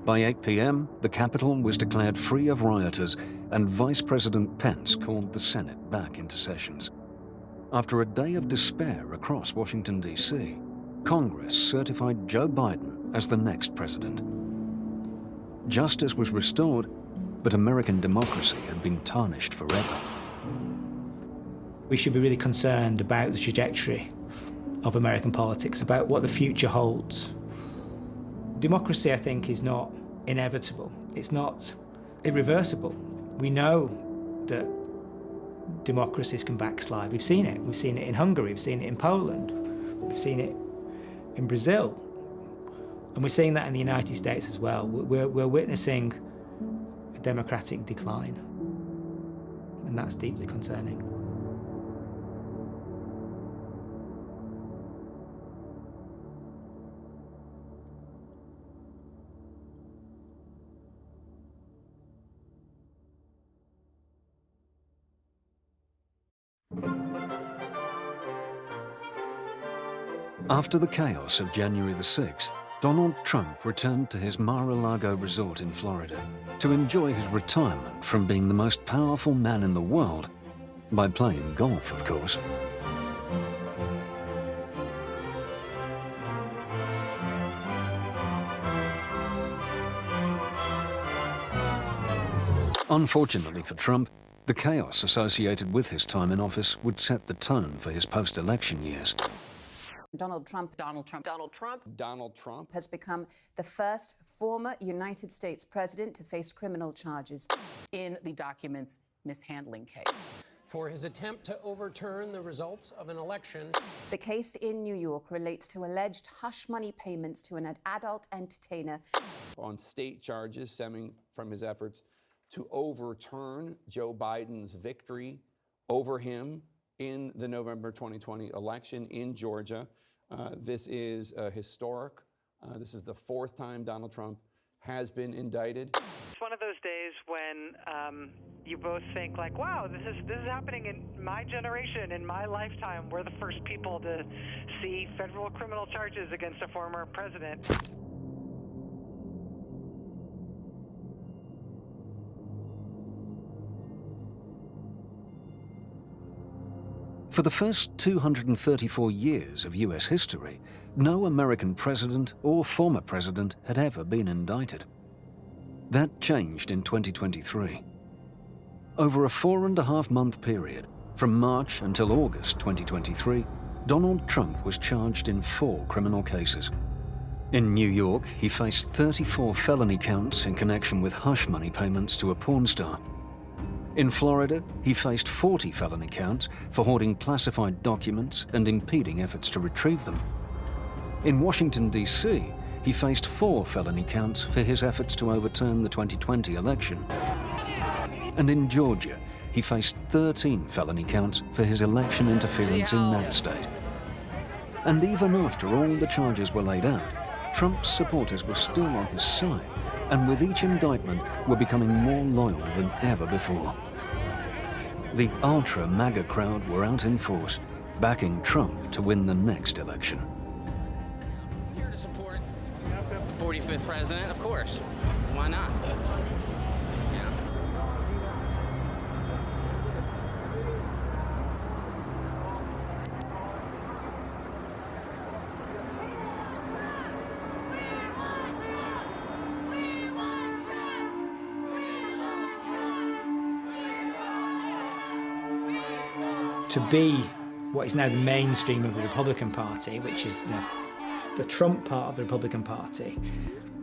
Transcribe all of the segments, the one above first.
By 8 p.m., the Capitol was declared free of rioters, and Vice President Pence called the Senate back into sessions. After a day of despair across Washington, D.C., Congress certified Joe Biden as the next president. Justice was restored, but American democracy had been tarnished forever. We should be really concerned about the trajectory of American politics, about what the future holds. Democracy, I think, is not inevitable. It's not irreversible. We know that democracies can backslide. We've seen it. We've seen it in Hungary. We've seen it in Poland. We've seen it in Brazil. And we're seeing that in the United States as well. We're witnessing a democratic decline. And that's deeply concerning. After the chaos of January the 6th, Donald Trump returned to his Mar-a-Lago resort in Florida to enjoy his retirement from being the most powerful man in the world, by playing golf, of course. Unfortunately for Trump, the chaos associated with his time in office would set the tone for his post-election years. Donald Trump has become the first former United States president to face criminal charges in the documents mishandling case. For his attempt to overturn the results of an election. The case in New York relates to alleged hush money payments to an adult entertainer. On state charges stemming from his efforts to overturn Joe Biden's victory over him in the November 2020 election in Georgia. This is historic. This is the fourth time Donald Trump has been indicted. It's one of those days when you both think like, wow, this is happening in my generation, in my lifetime. We're the first people to see federal criminal charges against a former president. For the first 234 years of US history, no American president or former president had ever been indicted. That changed in 2023. Over a 4.5-month period, from March until August 2023, Donald Trump was charged in 4 criminal cases. In New York, he faced 34 felony counts in connection with hush money payments to a porn star. In Florida, he faced 40 felony counts for hoarding classified documents and impeding efforts to retrieve them. In Washington, D.C., he faced 4 felony counts for his efforts to overturn the 2020 election. And in Georgia, he faced 13 felony counts for his election interference in that state. And even after all the charges were laid out, Trump's supporters were still on his side, and with each indictment were becoming more loyal than ever before. The ultra-MAGA crowd were out in force, backing Trump to win the next election. Here to support the 45th president, of course. Why not? Yeah. To be what is now the mainstream of the Republican Party, which is the Trump part of the Republican Party,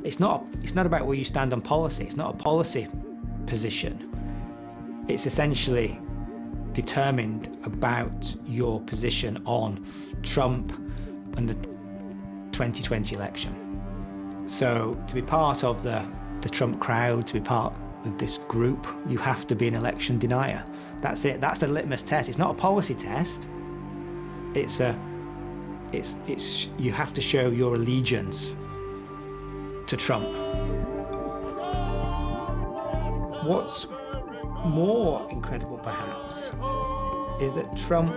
it's not about where you stand on policy. It's not a policy position. It's essentially determined about your position on Trump and the 2020 election. So to be part of the Trump crowd, to be part of this group, you have to be an election denier. That's it. That's the litmus test. It's not a policy test. It's you have to show your allegiance to Trump. What's more incredible, perhaps, is that Trump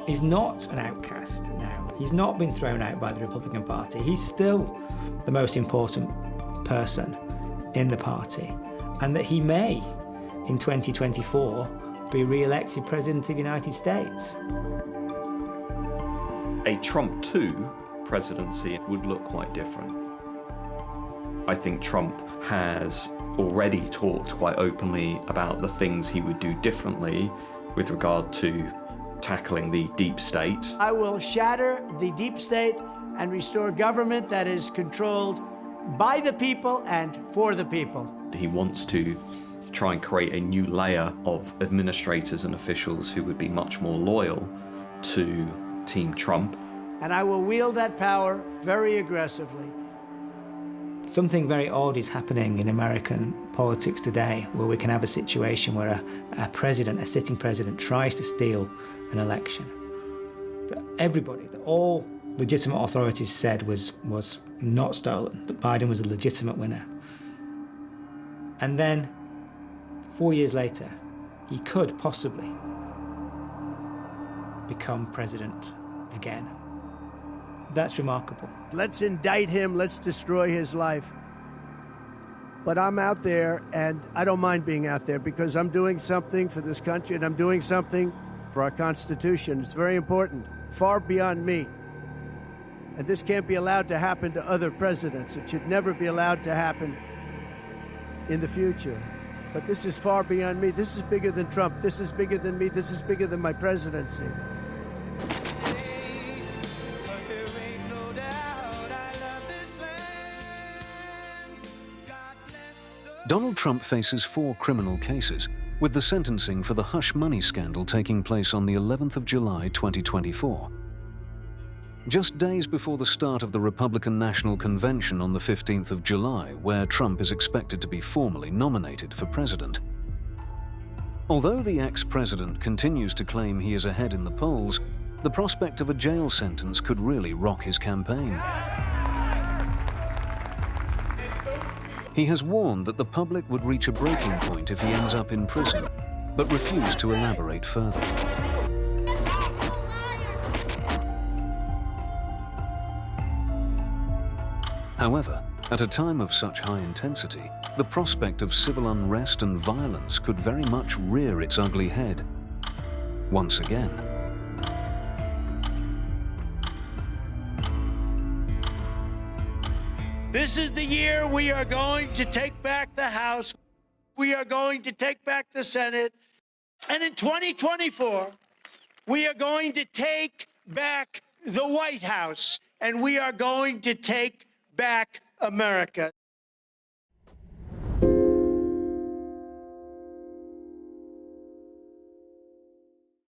is not an outcast now. He's not been thrown out by the Republican Party. He's still the most important person in the party, and that he may, in 2024, be re-elected President of the United States. A Trump 2 presidency would look quite different. I think Trump has already talked quite openly about the things he would do differently with regard to tackling the deep state. I will shatter the deep state and restore government that is controlled by the people and for the people. He wants to try and create a new layer of administrators and officials who would be much more loyal to Team Trump. And I will wield that power very aggressively. Something very odd is happening in American politics today, where we can have a situation where a sitting president, tries to steal an election. But everybody, all legitimate authorities said was not stolen, that Biden was a legitimate winner. And then, 4 years later, he could possibly become president again. That's remarkable. Let's indict him, let's destroy his life. But I'm out there, and I don't mind being out there because I'm doing something for this country, and I'm doing something for our Constitution. It's very important, far beyond me. And this can't be allowed to happen to other presidents. It should never be allowed to happen in the future. But this is far beyond me. This is bigger than Trump. This is bigger than me. This is bigger than my presidency. Donald Trump faces 4 criminal cases, with the sentencing for the hush money scandal taking place on the 11th of July 2024. Just days before the start of the Republican National Convention on the 15th of July, where Trump is expected to be formally nominated for president. Although the ex-president continues to claim he is ahead in the polls, the prospect of a jail sentence could really rock his campaign. He has warned that the public would reach a breaking point if he ends up in prison, but refused to elaborate further. However, at a time of such high intensity, the prospect of civil unrest and violence could very much rear its ugly head once again. This is the year we are going to take back the House. We are going to take back the Senate. And in 2024, we are going to take back the White House. And we are going to take back America.